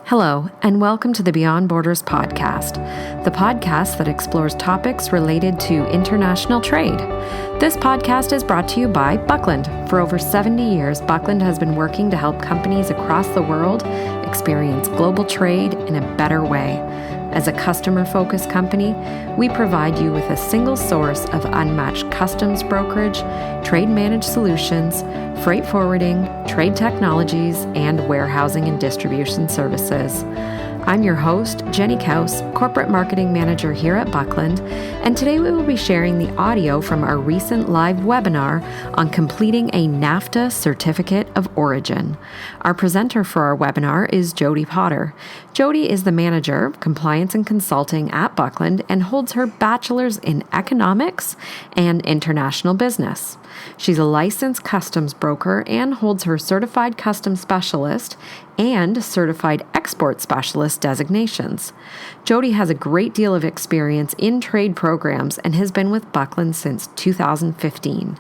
Hello, and welcome to the Beyond Borders podcast, the podcast that explores topics related to international trade. This podcast is brought to you by Buckland. For over 70 years, Buckland has been working to help companies across the world experience global trade in a better way. As a customer-focused company, we provide you with a single source of unmatched customs brokerage, trade managed solutions, freight forwarding, trade technologies, and warehousing and distribution services. I'm your host, Jenny Kaus, Corporate Marketing Manager here at Buckland, and today we will be sharing the audio from our recent live webinar on completing a NAFTA Certificate of Origin. Our presenter for our webinar is Jody Potter. Jody is the Manager of Compliance and Consulting at Buckland and holds her bachelor's in Economics and International Business. She's a licensed customs broker and holds her Certified Customs Specialist and Certified Export Specialist designations. Jody has a great deal of experience in trade programs and has been with Buckland since 2015.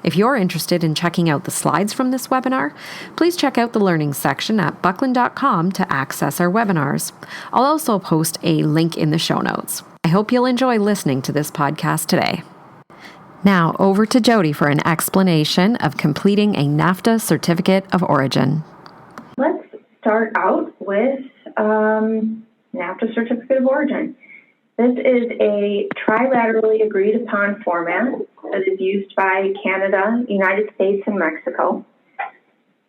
If you're interested in checking out the slides from this webinar, please check out the learning section at buckland.com to access our webinars. I'll also post a link in the show notes. I hope you'll enjoy listening to this podcast today. Now over to Jody for an explanation of completing a NAFTA Certificate of Origin. Let's start out with NAFTA Certificate of Origin. This is a trilaterally agreed upon format that is used by Canada, United States, and Mexico.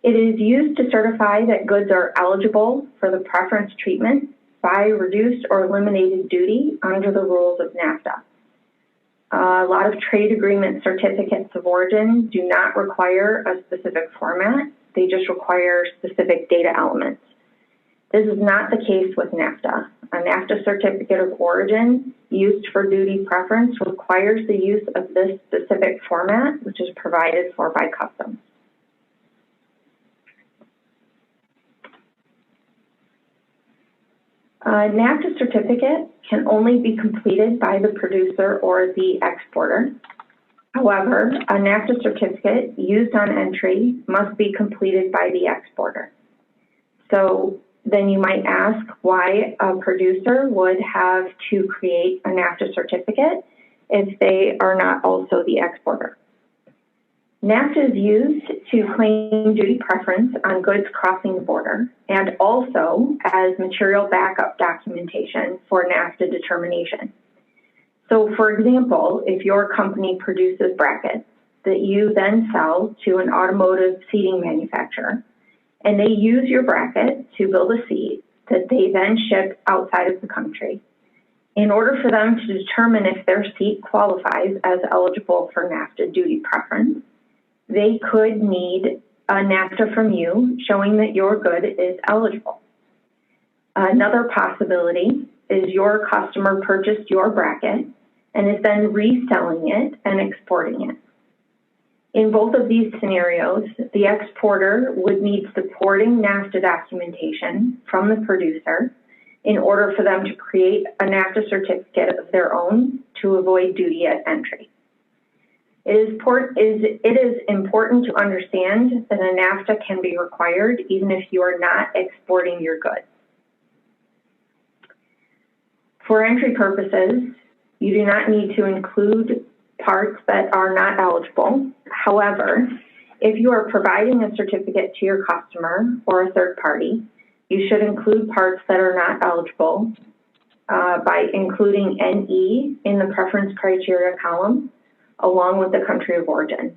It is used to certify that goods are eligible for the preference treatment by reduced or eliminated duty under the rules of NAFTA. A lot of trade agreement certificates of origin do not require a specific format. They just require specific data elements. This is not the case with NAFTA. A NAFTA Certificate of Origin used for duty preference requires the use of this specific format, which is provided for by customs. A NAFTA certificate can only be completed by the producer or the exporter. However, a NAFTA certificate used on entry must be completed by the exporter. So then you might ask why a producer would have to create a NAFTA certificate if they are not also the exporter. NAFTA is used to claim duty preference on goods crossing the border and also as material backup documentation for NAFTA determination. So, for example, if your company produces brackets that you then sell to an automotive seating manufacturer, and they use your bracket to build a seat that they then ship outside of the country, in order for them to determine if their seat qualifies as eligible for NAFTA duty preference, they could need a NAFTA from you showing that your good is eligible. Another possibility is your customer purchased your bracket and is then reselling it and exporting it. In both of these scenarios, the exporter would need supporting NAFTA documentation from the producer in order for them to create a NAFTA certificate of their own to avoid duty at entry. It is important to understand that a NAFTA can be required even if you are not exporting your goods. For entry purposes, you do not need to include parts that are not eligible. However, if you are providing a certificate to your customer or a third party, you should include parts that are not eligible by including NE in the preference criteria column along with the country of origin.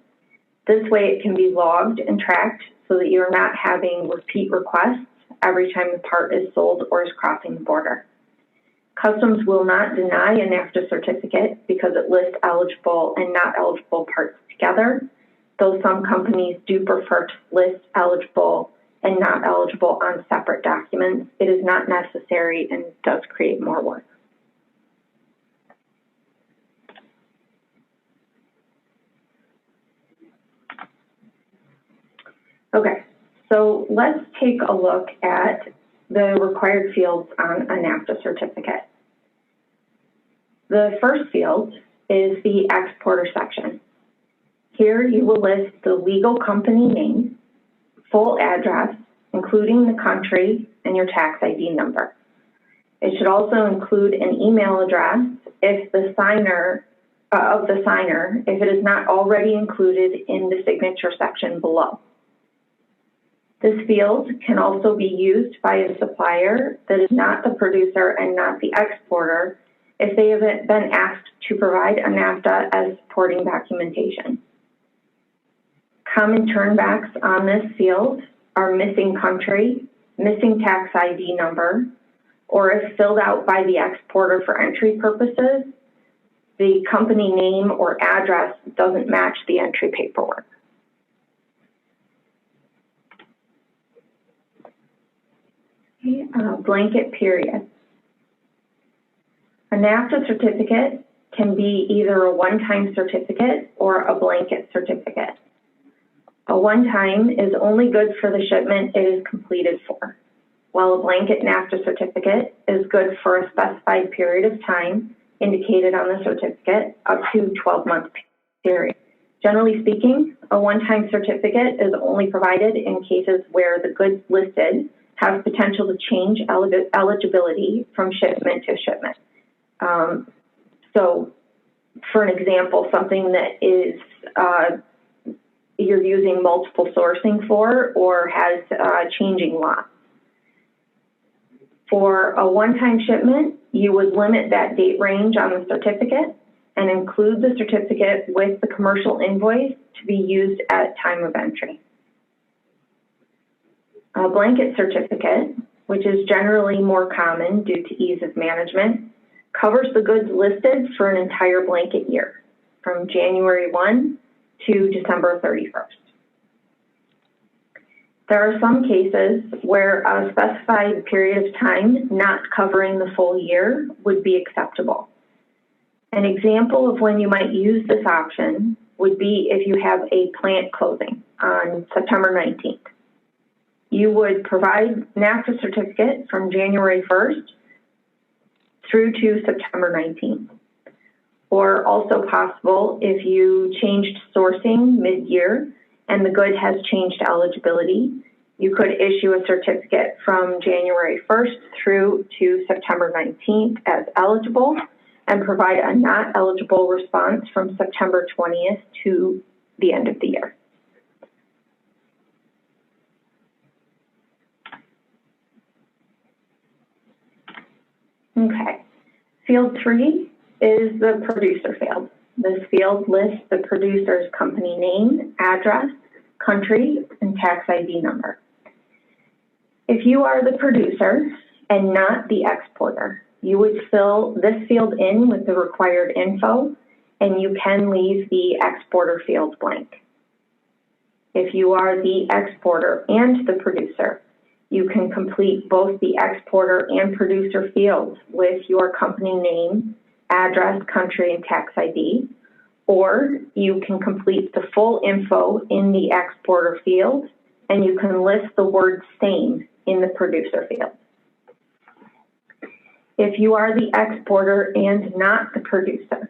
This way it can be logged and tracked so that you're not having repeat requests every time the part is sold or is crossing the border. Customs will not deny a NAFTA certificate because it lists eligible and not eligible parts together, though some companies do prefer to list eligible and not eligible on separate documents. It is not necessary and does create more work. Okay, so let's take a look at the required fields on a NAFTA certificate. The first field is the exporter section. Here you will list the legal company name, full address, including the country and your tax ID number. It should also include an email address if the signer, if it is not already included in the signature section below. This field can also be used by a supplier that is not the producer and not the exporter if they have been asked to provide a NAFTA as supporting documentation. Common turnbacks on this field are missing country, missing tax ID number, or if filled out by the exporter for entry purposes, the company name or address doesn't match the entry paperwork. Okay, blanket period. A NAFTA certificate can be either a one-time certificate or a blanket certificate. A one-time is only good for the shipment it is completed for, while a blanket NAFTA certificate is good for a specified period of time indicated on the certificate, up to 12-month period. Generally speaking, a one-time certificate is only provided in cases where the goods listed have potential to change eligibility from shipment to shipment. So, for an example, something that is you're using multiple sourcing for or has changing lots. For a one-time shipment, you would limit that date range on the certificate and include the certificate with the commercial invoice to be used at time of entry. A blanket certificate, which is generally more common due to ease of management, covers the goods listed for an entire blanket year, from January 1 to December 31st. There are some cases where a specified period of time not covering the full year would be acceptable. An example of when you might use this option would be if you have a plant closing on September 19th. You would provide NAFTA certificate from January 1st through to September 19th. Or also possible if you changed sourcing mid-year and the good has changed eligibility, you could issue a certificate from January 1st through to September 19th as eligible and provide a not eligible response from September 20th to the end of the year. Okay, field 3 is the producer field. This field lists the producer's company name, address, country, and tax ID number. If you are the producer and not the exporter, you would fill this field in with the required info, and you can leave the exporter field blank. If you are the exporter and the producer, you can complete both the exporter and producer fields with your company name, address, country, and tax ID, or you can complete the full info in the exporter field, and you can list the word same in the producer field. If you are the exporter and not the producer,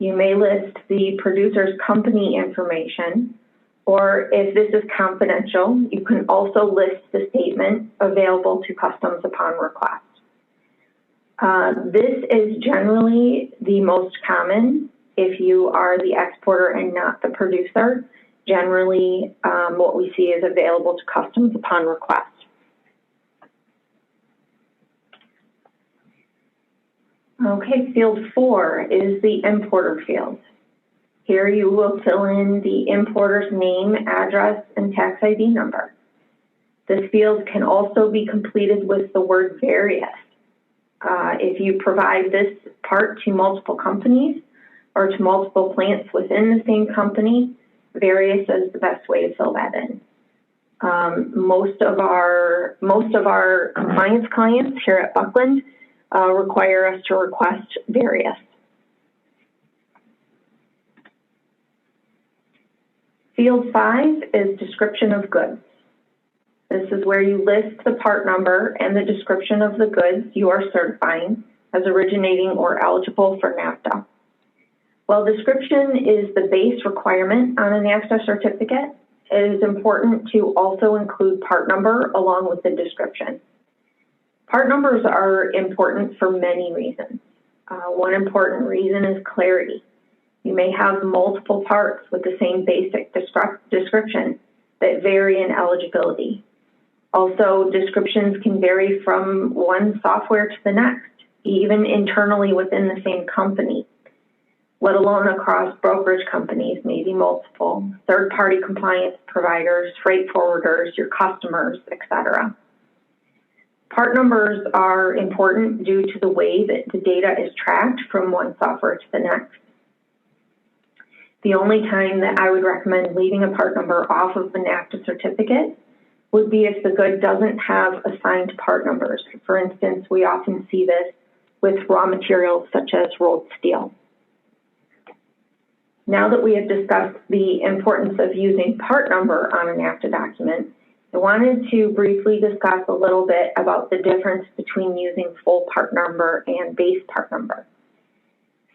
you may list the producer's company information, or if this is confidential, you can also list the statement available to customs upon request. This is generally the most common if you are the exporter and not the producer. Generally, what we see is available to customs upon request. Okay, field 4 is the importer field. Here you will fill in the importer's name, address, and tax ID number. This field can also be completed with the word various. If you provide this part to multiple companies or to multiple plants within the same company, various is the best way to fill that in. Most of our compliance clients here at Buckland require us to request various. Field 5 is description of goods. This is where you list the part number and the description of the goods you are certifying as originating or eligible for NAFTA. While description is the base requirement on a NAFTA certificate, it is important to also include part number along with the description. Part numbers are important for many reasons. One important reason is clarity. You may have multiple parts with the same basic description that vary in eligibility. Also, descriptions can vary from one software to the next, even internally within the same company, let alone across brokerage companies, maybe multiple, third-party compliance providers, freight forwarders, your customers, etc. Part numbers are important due to the way that the data is tracked from one software to the next. The only time that I would recommend leaving a part number off of the NAFTA certificate would be if the good doesn't have assigned part numbers. For instance, we often see this with raw materials such as rolled steel. Now that we have discussed the importance of using part number on a NAFTA document, I wanted to briefly discuss a little bit about the difference between using full part number and base part number.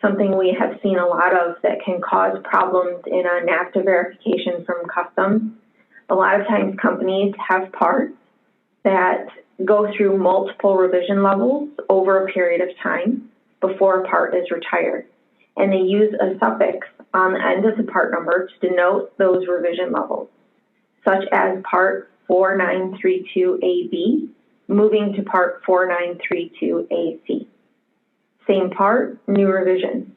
Something we have seen a lot of that can cause problems in a NAFTA verification from customs. A lot of times companies have parts that go through multiple revision levels over a period of time before a part is retired. And they use a suffix on the end of the part number to denote those revision levels, such as part 4932AB moving to part 4932AC. Same part, new revision.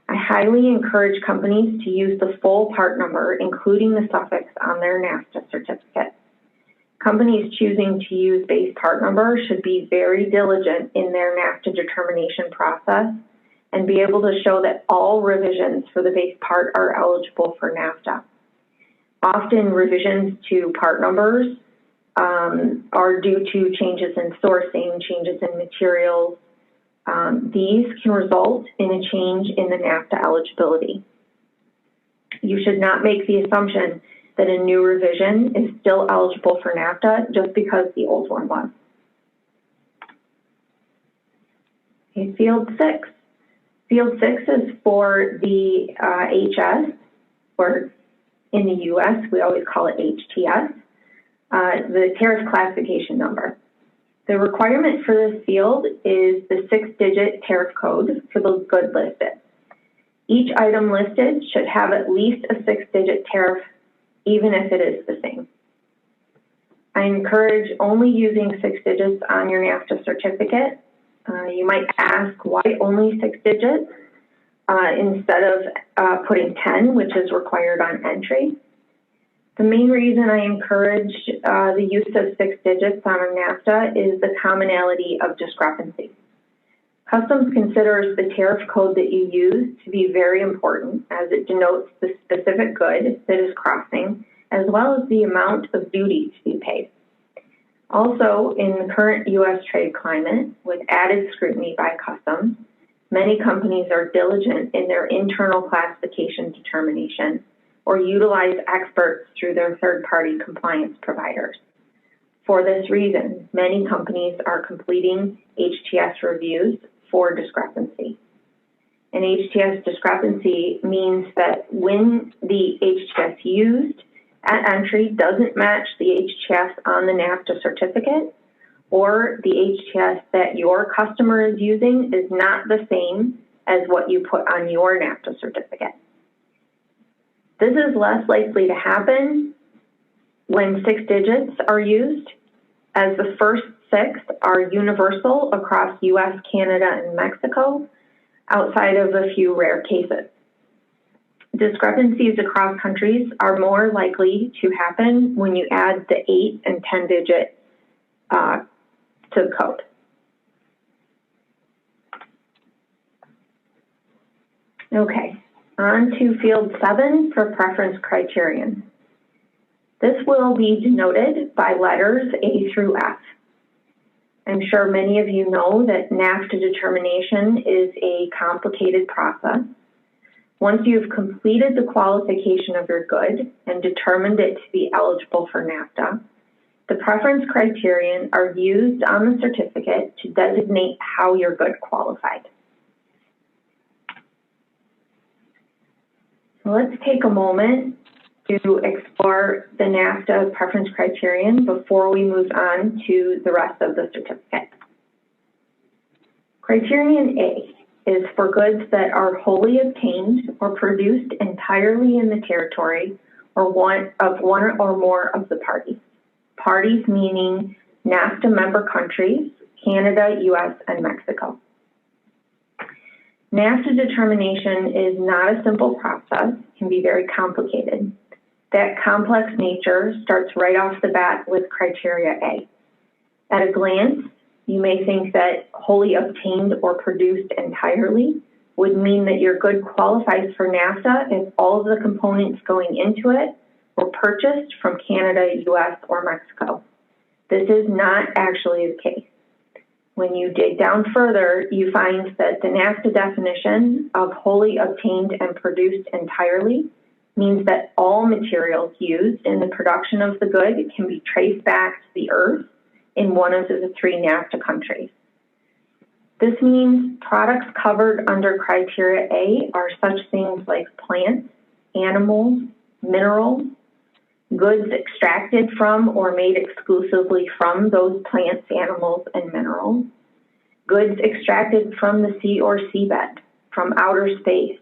I highly encourage companies to use the full part number, including the suffix on their NAFTA certificate. Companies choosing to use base part number should be very diligent in their NAFTA determination process and be able to show that all revisions for the base part are eligible for NAFTA. Often revisions to part numbers are due to changes in sourcing, changes in materials. These can result in a change in the NAFTA eligibility. You should not make the assumption that a new revision is still eligible for NAFTA just because the old one was. Okay, Field 6. Field 6 is for the HS, or in the US, we always call it HTS, the tariff classification number. The requirement for this field is the 6-digit tariff code for the good listed. Each item listed should have at least a 6-digit tariff, even if it is the same. I encourage only using 6 digits on your NAFTA certificate. You might ask why only 6 digits instead of putting 10, which is required on entry. The main reason I encourage the use of 6 digits on a NAFTA is the commonality of discrepancy. Customs considers the tariff code that you use to be very important as it denotes the specific good that is crossing, as well as the amount of duty to be paid. Also, in the current U.S. trade climate, with added scrutiny by customs, many companies are diligent in their internal classification determination or utilize experts through their third-party compliance providers. For this reason, many companies are completing HTS reviews for discrepancy. An HTS discrepancy means that when the HTS used at entry doesn't match the HTS on the NAFTA certificate, or the HTS that your customer is using is not the same as what you put on your NAFTA certificate. This is less likely to happen when 6 digits are used, as the first 6 are universal across US, Canada, and Mexico, outside of a few rare cases. Discrepancies across countries are more likely to happen when you add the 8 and 10 digit to the code. Okay, on to field 7 for preference criterion. This will be denoted by letters A through F. I'm sure many of you know that NAFTA determination is a complicated process. Once you've completed the qualification of your good and determined it to be eligible for NAFTA, the preference criterion are used on the certificate to designate how your good qualified. So let's take a moment to explore the NAFTA preference criterion before we move on to the rest of the certificate. Criterion A is for goods that are wholly obtained or produced entirely in the territory or one or more of the parties. Parties meaning NAFTA member countries, Canada, US, and Mexico. NAFTA determination is not a simple process, can be very complicated. That complex nature starts right off the bat with criteria A. At a glance, you may think that wholly obtained or produced entirely would mean that your good qualifies for NAFTA if all of the components going into it were purchased from Canada, US, or Mexico. This is not actually the case. When you dig down further, you find that the NAFTA definition of wholly obtained and produced entirely means that all materials used in the production of the good can be traced back to the earth in one of the three NAFTA countries. This means products covered under criteria A are such things like plants, animals, minerals, goods extracted from or made exclusively from those plants, animals, and minerals, goods extracted from the sea or seabed, from outer space,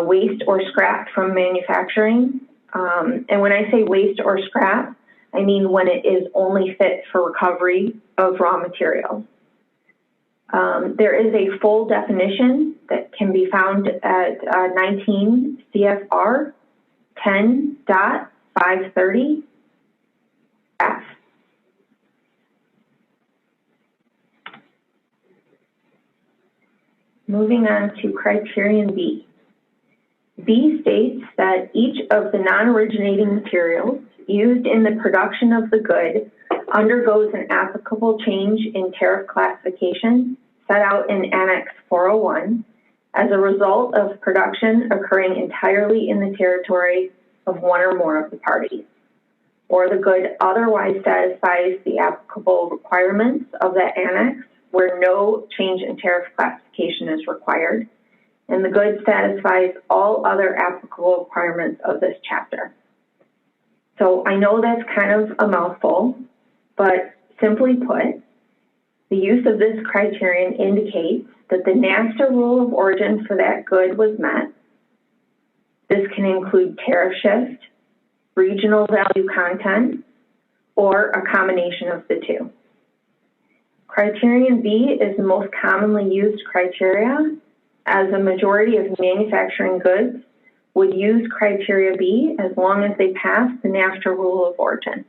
waste or scrap from manufacturing. And when I say waste or scrap, I mean when it is only fit for recovery of raw materials. There is a full definition that can be found at 19 CFR 10.530 F. Moving on to criterion B. B states that each of the non-originating materials used in the production of the good undergoes an applicable change in tariff classification set out in Annex 401 as a result of production occurring entirely in the territory of one or more of the parties, or the good otherwise satisfies the applicable requirements of that annex where no change in tariff classification is required, and the good satisfies all other applicable requirements of this chapter. So I know that's kind of a mouthful, but simply put, the use of this criterion indicates that the NAFTA rule of origin for that good was met. This can include tariff shift, regional value content, or a combination of the two. Criterion B is the most commonly used criteria, as a majority of manufacturing goods would use criteria B as long as they pass the NAFTA rule of origin.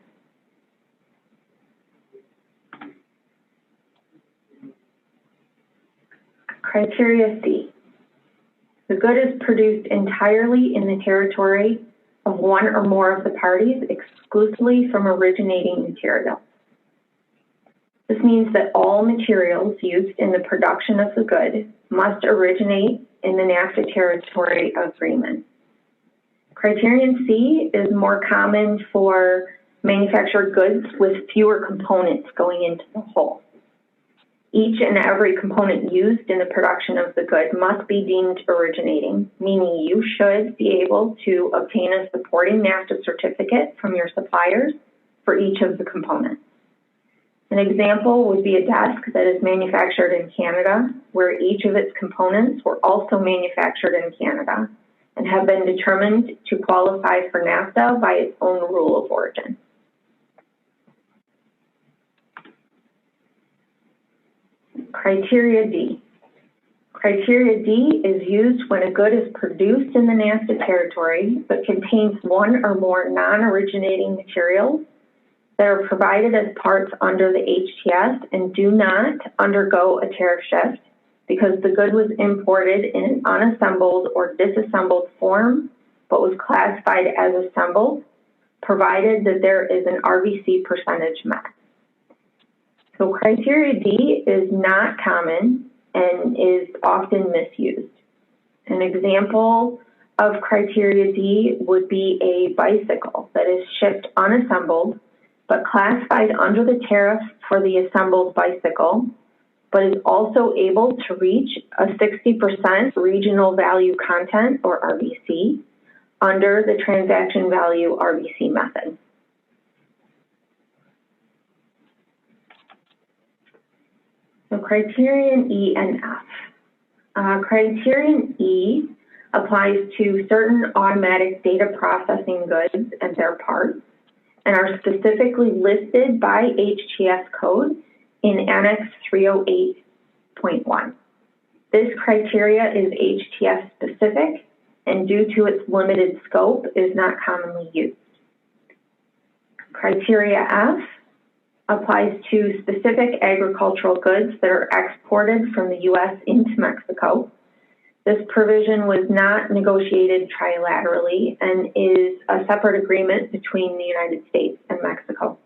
Criteria C. The good is produced entirely in the territory of one or more of the parties exclusively from originating material. This means that all materials used in the production of the good must originate in the NAFTA territory agreement. Criterion C is more common for manufactured goods with fewer components going into the whole. Each and every component used in the production of the good must be deemed originating, meaning you should be able to obtain a supporting NAFTA certificate from your suppliers for each of the components. An example would be a desk that is manufactured in Canada, where each of its components were also manufactured in Canada and have been determined to qualify for NAFTA by its own rule of origin. Criteria D. Criteria D is used when a good is produced in the NAFTA territory but contains one or more non-originating materials that are provided as parts under the HTS and do not undergo a tariff shift because the good was imported in an unassembled or disassembled form but was classified as assembled, provided that there is an RVC percentage met. So criteria D is not common and is often misused. An example of criteria D would be a bicycle that is shipped unassembled but classified under the tariff for the assembled bicycle, but is also able to reach a 60% regional value content, or RVC, under the transaction value RVC method. So Criterion E and F. Criterion E applies to certain automatic data processing goods and their parts and are specifically listed by HTS code in Annex 308.1. This criteria is HTS specific and due to its limited scope is not commonly used. Criteria F applies to specific agricultural goods that are exported from the U.S. into Mexico. This provision was not negotiated trilaterally and is a separate agreement between the United States and Mexico.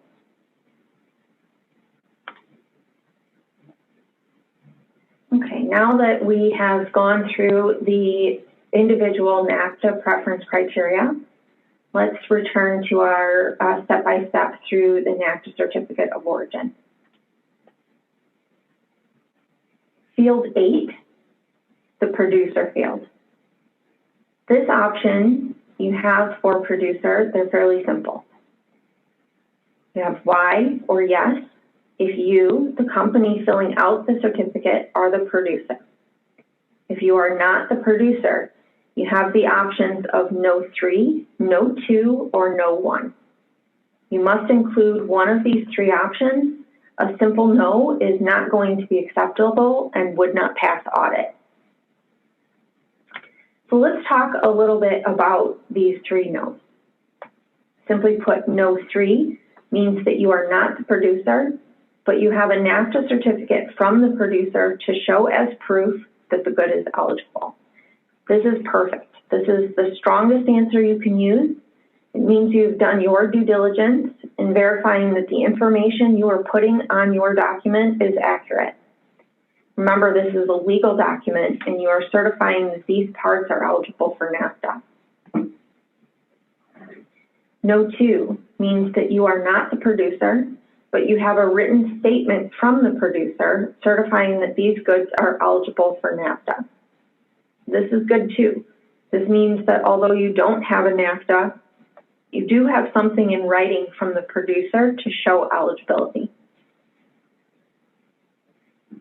Okay, now that we have gone through the individual NAFTA preference criteria, let's return to our step-by-step through the NAFTA Certificate of Origin. Field 8, the producer field. This option you have for producer, they're fairly simple. You have Y or yes if you, the company filling out the certificate, are the producer. If you are not the producer, you have the options of no 3, no 2, or no 1. You must include one of these three options. A simple no is not going to be acceptable and would not pass audit. So let's talk a little bit about these three no's. Simply put, no 3 means that you are not the producer, but you have a NAFTA certificate from the producer to show as proof that the good is eligible. This is perfect. This is the strongest answer you can use. It means you've done your due diligence in verifying that the information you are putting on your document is accurate. Remember, this is a legal document and you are certifying that these parts are eligible for NAFTA. No 2 means that you are not the producer, but you have a written statement from the producer certifying that these goods are eligible for NAFTA. This is good too. This means that although you don't have a NAFTA, you do have something in writing from the producer to show eligibility.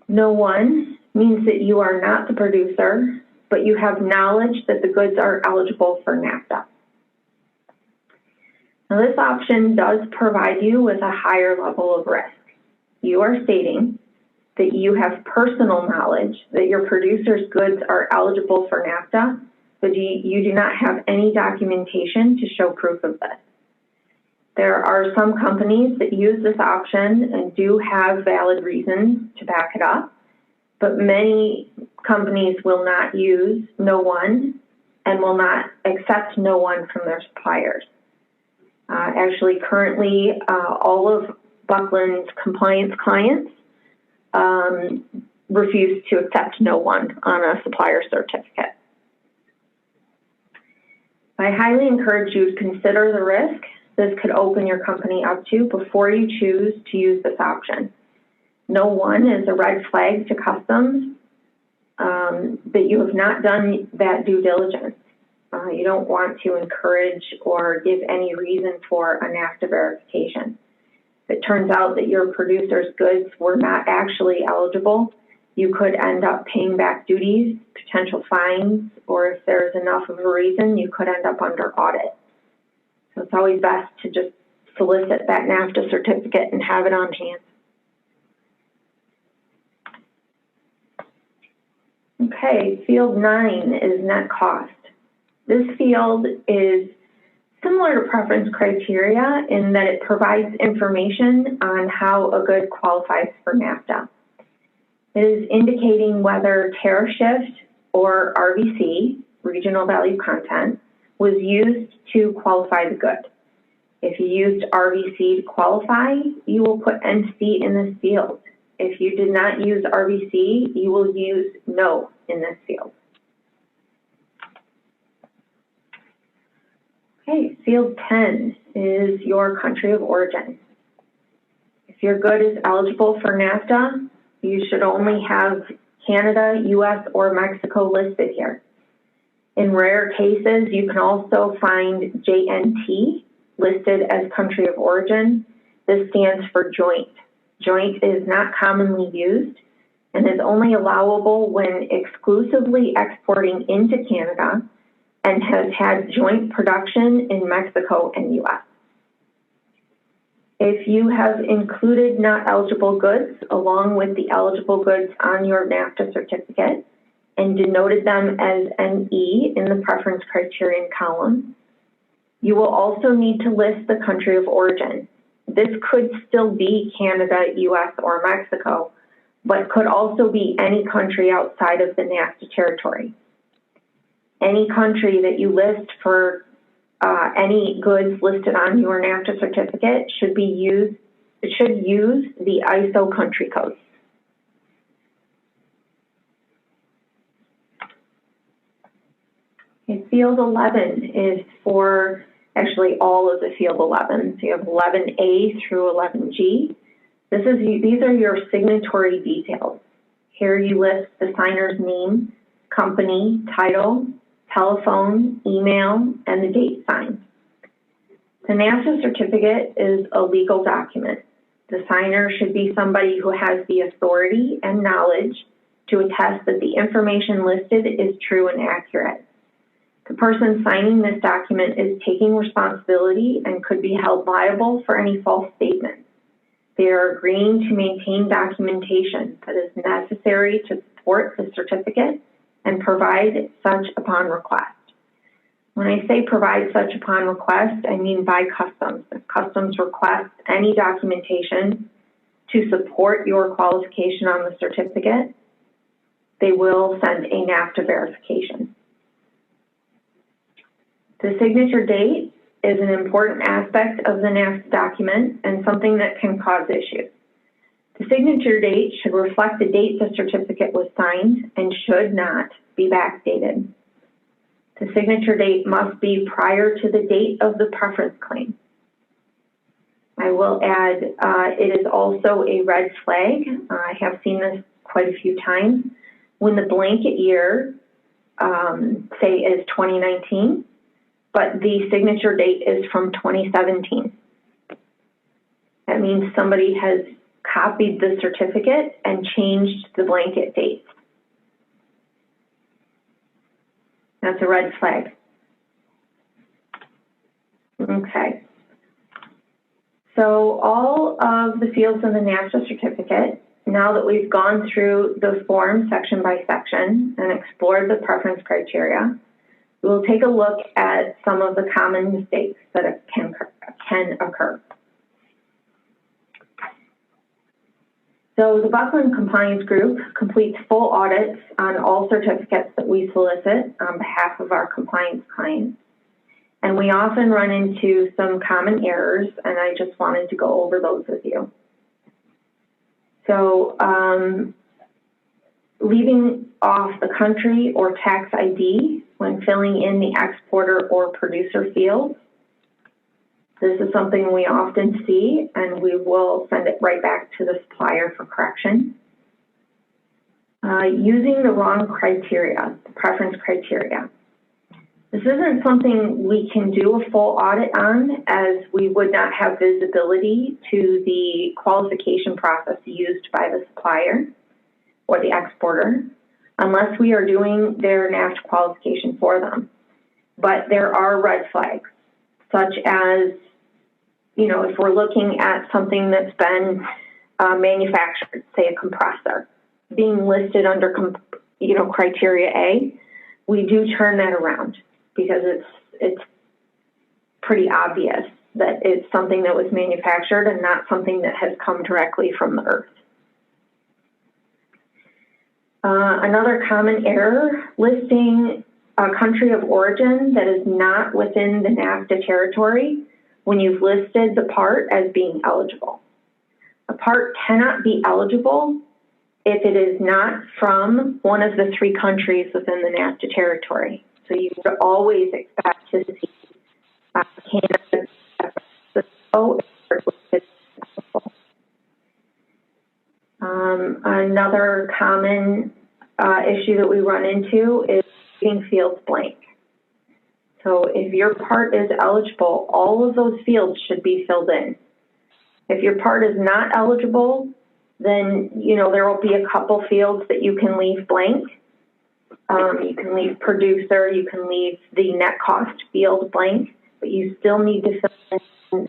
No 1 means that you are not the producer, but you have knowledge that the goods are eligible for NAFTA. Now, this option does provide you with a higher level of risk. You are stating that you have personal knowledge that your producer's goods are eligible for NAFTA, but you do not have any documentation to show proof of this. There are some companies that use this option and do have valid reasons to back it up, but many companies will not use no 1 and will not accept no 1 from their suppliers. Actually, currently, all of Buckland's compliance clients refuse to accept no 1 on a supplier certificate. I highly encourage you to consider the risk this could open your company up to before you choose to use this option. No 1 is a red flag to customs that you have not done that due diligence. You don't want to encourage or give any reason for a NAFTA verification. If it turns out that your producer's goods were not actually eligible, you could end up paying back duties, potential fines, or if there's enough of a reason, you could end up under audit. So it's always best to just solicit that NAFTA certificate and have it on hand. Okay, field 9 is net cost. This field is similar to preference criteria in that it provides information on how a good qualifies for NAFTA. It is indicating whether tariff shift or RVC, regional value content, was used to qualify the good. If you used RVC to qualify, you will put NC in this field. If you did not use RVC, you will use no in this field. Okay, field 10 is your country of origin. If your good is eligible for NAFTA, you should only have Canada, US, or Mexico listed here. In rare cases, you can also find JNT listed as country of origin. This stands for joint. Joint is not commonly used and is only allowable when exclusively exporting into Canada and has had joint production in Mexico and U.S. If you have included not eligible goods along with the eligible goods on your NAFTA certificate and denoted them as NE in the preference criterion column, you will also need to list the country of origin. This could still be Canada, US, or Mexico, but could also be any country outside of the NAFTA territory. Any country that you list for any goods listed on your NAFTA certificate should use the ISO country code. Okay, field 11 is for actually all of the field 11. So you have 11A through 11G. These are your signatory details. Here you list the signer's name, company, title, telephone, email, and the date signed. The NAFTA certificate is a legal document. The signer should be somebody who has the authority and knowledge to attest that the information listed is true and accurate. The person signing this document is taking responsibility and could be held liable for any false statements. They are agreeing to maintain documentation that is necessary to support the certificate and provide such upon request. When I say provide such upon request, I mean by customs. If customs request any documentation to support your qualification on the certificate, they will send a NAFTA verification. The signature date is an important aspect of the NAFTA document and something that can cause issues. The signature date should reflect the date the certificate was signed and should not be backdated. The signature date must be prior to the date of the preference claim. I will add, it is also a red flag. I have seen this quite a few times. When the blanket year, say, is 2019, but the signature date is from 2017. That means somebody has copied the certificate and changed the blanket date. That's a red flag. Okay. So all of the fields in the NAFTA certificate, now that we've gone through the form section by section and explored the preference criteria, we'll take a look at some of the common mistakes that can occur. So the Buckland Compliance Group completes full audits on all certificates that we solicit on behalf of our compliance clients. And we often run into some common errors, and I just wanted to go over those with you. So leaving off the country or tax ID when filling in the exporter or producer field. This is something we often see, and we will send it right back to the supplier for correction. Using the wrong criteria, the preference criteria. This isn't something we can do a full audit on, as we would not have visibility to the qualification process used by the supplier or the exporter, unless we are doing their NAFTA qualification for them. But there are red flags, such as, if we're looking at something that's been manufactured, say a compressor, being listed under, criteria A, we do turn that around because it's pretty obvious that it's something that was manufactured and not something that has come directly from the earth. Another common error, listing a country of origin that is not within the NAFTA territory when you've listed the part as being eligible. A part cannot be eligible if it is not from one of the 3 countries within the NAFTA territory. So you would always expect to see Canada, another common issue that we run into is leaving fields blank. So if your part is eligible, all of those fields should be filled in. If your part is not eligible, then, there will be a couple fields that you can leave blank. You can leave producer, you can leave the net cost field blank, but you still need to fill in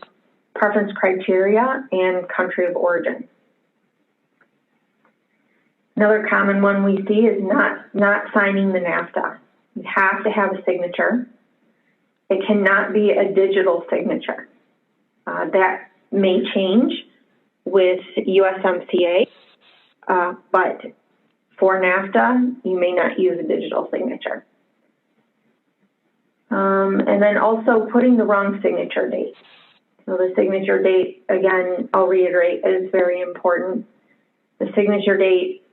preference criteria and country of origin. Another common one we see is not signing the NAFTA. You have to have a signature. It cannot be a digital signature. That may change with USMCA, but for NAFTA, you may not use a digital signature. And then also putting the wrong signature date. So the signature date, again, I'll reiterate, is very important. The signature date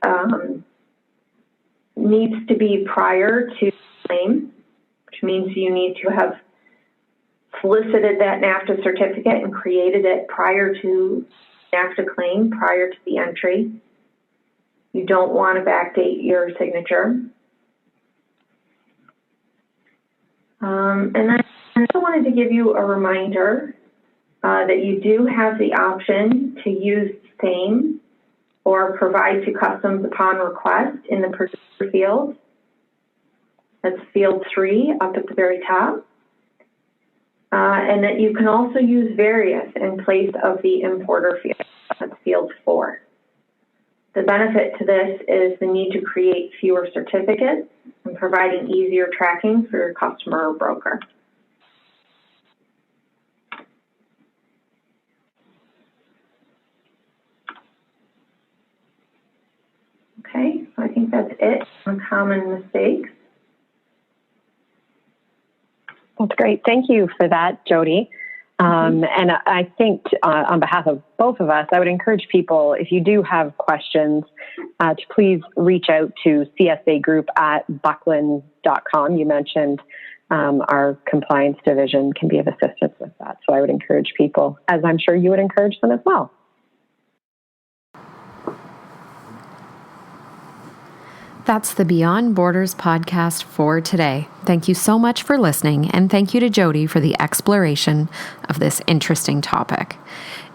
needs to be prior to claim, which means you need to have solicited that NAFTA certificate and created it prior to NAFTA claim, prior to the entry. You don't want to backdate your signature. And then I also wanted to give you a reminder that you do have the option to use same or provide to customs upon request in the producer field. That's field 3 up at the very top. And that you can also use various in place of the importer field. That's field 4. The benefit to this is the need to create fewer certificates and providing easier tracking for your customer or broker. Okay, so I think that's it on common mistakes. That's great. Thank you for that, Jody. And I think on behalf of both of us, I would encourage people, if you do have questions, to please reach out to csagroup@buckland.com. You mentioned our compliance division can be of assistance with that. So I would encourage people, as I'm sure you would encourage them as well. That's the Beyond Borders podcast for today. Thank you so much for listening, and thank you to Jody for the exploration of this interesting topic.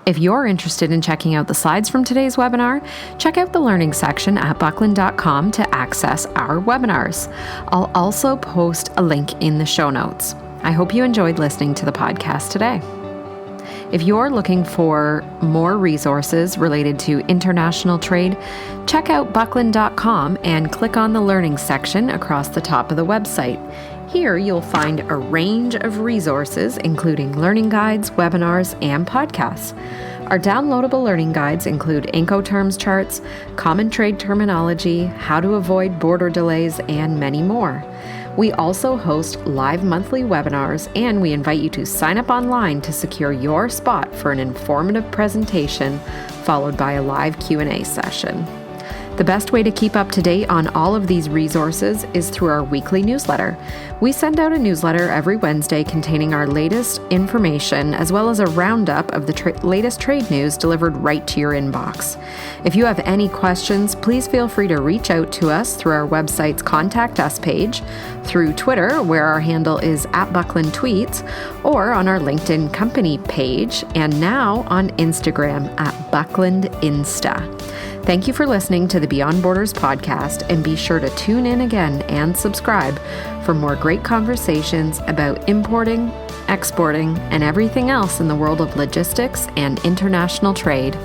If you're interested in checking out the slides from today's webinar, check out the learning section at buckland.com to access our webinars. I'll also post a link in the show notes. I hope you enjoyed listening to the podcast today. If you're looking for more resources related to international trade, check out buckland.com and click on the learning section across the top of the website. Here you'll find a range of resources, including learning guides, webinars, and podcasts. Our downloadable learning guides include Incoterms charts, common trade terminology, how to avoid border delays, and many more. We also host live monthly webinars, and we invite you to sign up online to secure your spot for an informative presentation followed by a live Q&A session. The best way to keep up to date on all of these resources is through our weekly newsletter. We send out a newsletter every Wednesday containing our latest information as well as a roundup of the latest trade news delivered right to your inbox. If you have any questions, please feel free to reach out to us through our website's Contact Us page, through Twitter, where our handle is @BucklandTweets, or on our LinkedIn company page, and now on Instagram @BucklandInsta. Thank you for listening to the Beyond Borders podcast, and be sure to tune in again and subscribe for more great conversations about importing, exporting, and everything else in the world of logistics and international trade.